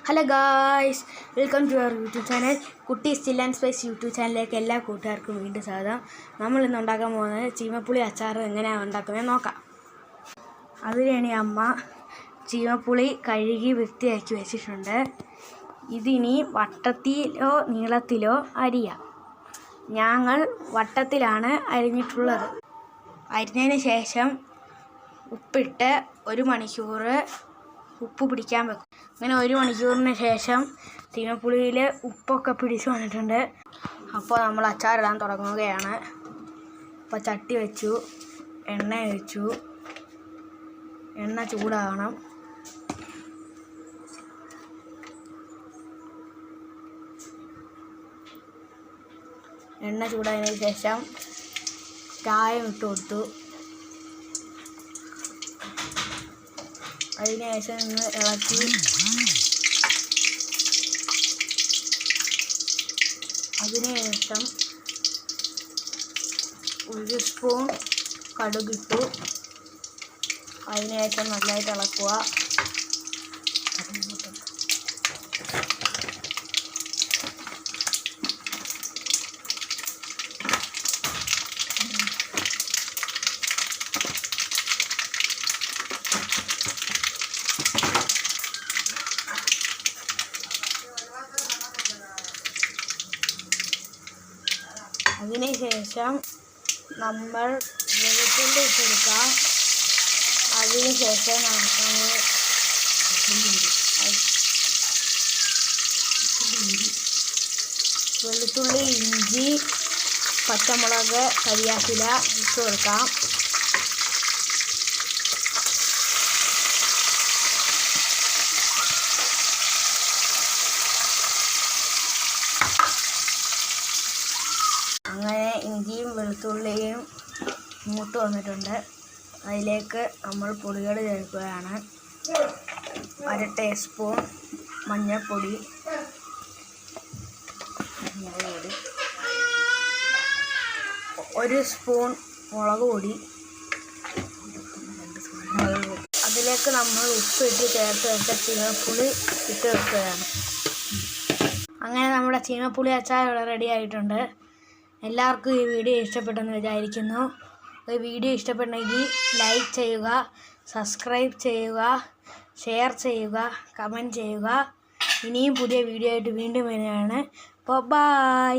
Hello guys, welcome to our YouTube channel. Kutty still and spice YouTube ചാനലിലേക്ക് എല്ലാ കൂട്ടുകാർക്കും വീണ്ടും സ്വാഗതം. നമ്മൾ ഇന്ന് ഉണ്ടാക്കാൻ പോകുന്നത് ചീമപ്പുളി അച്ചാർ എങ്ങനെയാണ് ഉണ്ടാക്കുന്നത് നോക്കാം. അതിനാണ് അമ്മ ചീമപ്പുളി കഴുകി വൃത്തിയാക്കി വെച്ചിട്ടുണ്ട്. ഇതിനി വട്ടത്തിലോ നീളത്തിലോ അരിയാം. ഞങ്ങൾ വട്ടത്തിലാണ് അരിഞ്ഞിട്ടുള്ളത്. അരിഞ്ഞതിന് ശേഷം ഉപ്പിട്ട് 1 മണിക്കൂർ ഉപ്പ് പിടിക്കാൻ വെക്കും. അങ്ങനെ 1 മണിക്കൂറിന് ശേഷം ചീമപ്പുളിയിൽ ഉപ്പൊക്കെ പിടിച്ച് വന്നിട്ടുണ്ട്. അപ്പോൾ നമ്മൾ അച്ചാറിടാൻ തുടങ്ങുകയാണ്. അപ്പോൾ ചട്ടി വെച്ചു, എണ്ണ ഒഴിച്ചു. എണ്ണ ചൂടാകണം. എണ്ണ ചൂടായതിനു ശേഷം കായം ഇട്ട് കൊടുത്തു. അതിനുശേഷം ഒന്ന് ഇളക്കി അതിനുശേഷം 1 സ്പൂൺ കടുകിട്ടു. അതിനുശേഷം നല്ലതായിട്ട് ഇളക്കുക. അതിനുശേഷം നമ്മൾ വെളുത്തുള്ളി ഇട്ടെടുക്കാം. അതിനുശേഷം വെളുത്തുള്ളി, ഇഞ്ചി, പച്ചമുളക്, കരിയാപ്പില ഇട്ട് കൊടുക്കാം. അങ്ങനെ ഇഞ്ചിയും വെളുത്തുള്ളിയും മൂത്ത് വന്നിട്ടുണ്ട്. അതിലേക്ക് നമ്മൾ പൊടികൾ ചേർക്കുകയാണ്. 1 ടീസ്പൂൺ മഞ്ഞൾപ്പൊടി, 1 സ്പൂൺ മുളക് പൊടി. അതിലേക്ക് നമ്മൾ ഉപ്പിട്ട് ചേർത്ത് വെച്ച ചീമപ്പുളി ഇട്ട് വെക്കുകയാണ്. അങ്ങനെ നമ്മുടെ ചീമപ്പുളി അച്ചാർ ഇവിടെ റെഡി ആയിട്ടുണ്ട്. എല്ലാവർക്കും ഈ വീഡിയോ ഇഷ്ടപ്പെട്ടെന്ന് വിചാരിക്കുന്നു. ഈ വീഡിയോ ഇഷ്ടപ്പെട്ടെങ്കിൽ ലൈക്ക് ചെയ്യുക, സബ്സ്ക്രൈബ് ചെയ്യുക, ഷെയർ ചെയ്യുക, കമൻറ്റ് ചെയ്യുക. ഇനിയും പുതിയ വീഡിയോ ആയിട്ട് വീണ്ടും വരുന്നതാണ്. ബൈ.